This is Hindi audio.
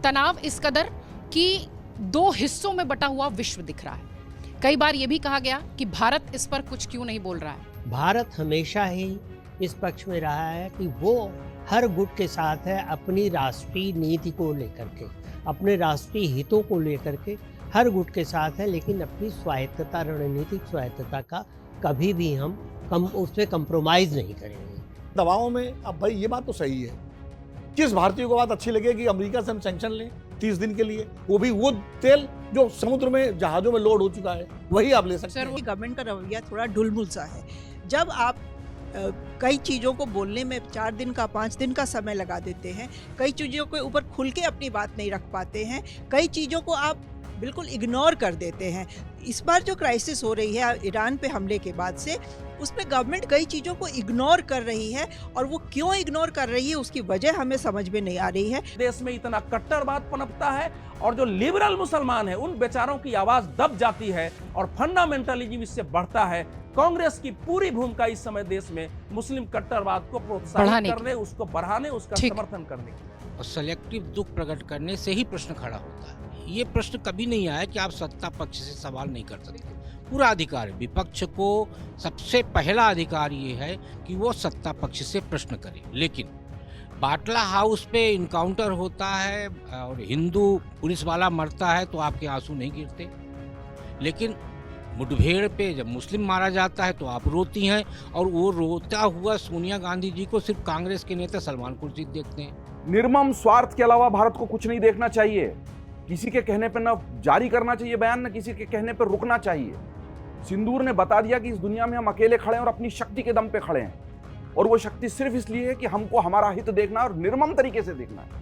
तनाव इस कदर कि दो हिस्सों में बटा हुआ विश्व दिख रहा है। कई बार यह भी कहा गया कि भारत इस पर कुछ क्यों नहीं बोल रहा है। भारत हमेशा ही इस पक्ष में रहा है कि वो हर गुट के साथ है, अपनी राष्ट्रीय नीति को लेकर के, अपने राष्ट्रीय हितों को लेकर के हर गुट के साथ है, लेकिन अपनी स्वायत्तता, रणनीतिक स्वायत्तता का कभी भी हम उस पर कंप्रोमाइज़ नहीं करेंगे। दवाओं में अब भाई ये बात तो सही है, किस भारतीय को बात अच्छी लगे कि अमेरिका से हम सैंक्शन लें 30 दिन के लिए, वो भी वो तेल जो समुद्र में जहाजों में लोड हो चुका है वही आप ले सकते हैं। गवर्नमेंट का रवैया थोड़ा ढुलमुल सा है। जब आप कई चीज़ों को बोलने में 4 दिन का 5 दिन का समय लगा देते हैं, कई चीज़ों के ऊपर खुल के अपनी बात नहीं रख पाते हैं, कई चीज़ों को आप बिल्कुल इग्नोर कर देते हैं। इस बार जो क्राइसिस हो रही है ईरान पे हमले के बाद से, उसमें गवर्नमेंट कई चीज़ों को इग्नोर कर रही है, और वो क्यों इग्नोर कर रही है उसकी वजह हमें समझ में नहीं आ रही है। देश में इतना कट्टरवाद पनपता है और जो लिबरल मुसलमान है उन बेचारों की आवाज दब जाती है और फंडामेंटलिज्म इससे बढ़ता है। कांग्रेस की पूरी भूमिका इस समय देश में मुस्लिम कट्टरवाद को प्रोत्साहित करने, उसको बढ़ाने, उसका समर्थन करने की। और सेलेक्टिव दुख प्रकट करने से ही प्रश्न खड़ा होता है। ये प्रश्न कभी नहीं आया कि आप सत्ता पक्ष से सवाल नहीं कर सकते। पूरा अधिकार है, विपक्ष को सबसे पहला अधिकार ये है कि वो सत्ता पक्ष से प्रश्न करे। लेकिन बाटला हाउस पे इनकाउंटर होता है और हिंदू पुलिस वाला मरता है तो आपके आंसू नहीं गिरते, लेकिन मुठभेड़ पे जब मुस्लिम मारा जाता है तो आप रोती हैं। और वो रोता हुआ सोनिया गांधी जी को सिर्फ कांग्रेस के नेता सलमान खुर्शीद देखते हैं। निर्मम स्वार्थ के अलावा भारत को कुछ नहीं देखना चाहिए। किसी के कहने पर न जारी करना चाहिए बयान, न किसी के कहने पर रुकना चाहिए। सिंदूर ने बता दिया कि इस दुनिया में हम अकेले खड़े हैं और अपनी शक्ति के दम पे खड़े हैं, और वो शक्ति सिर्फ इसलिए है कि हमको हमारा हित देखना और निर्मम तरीके से देखना है।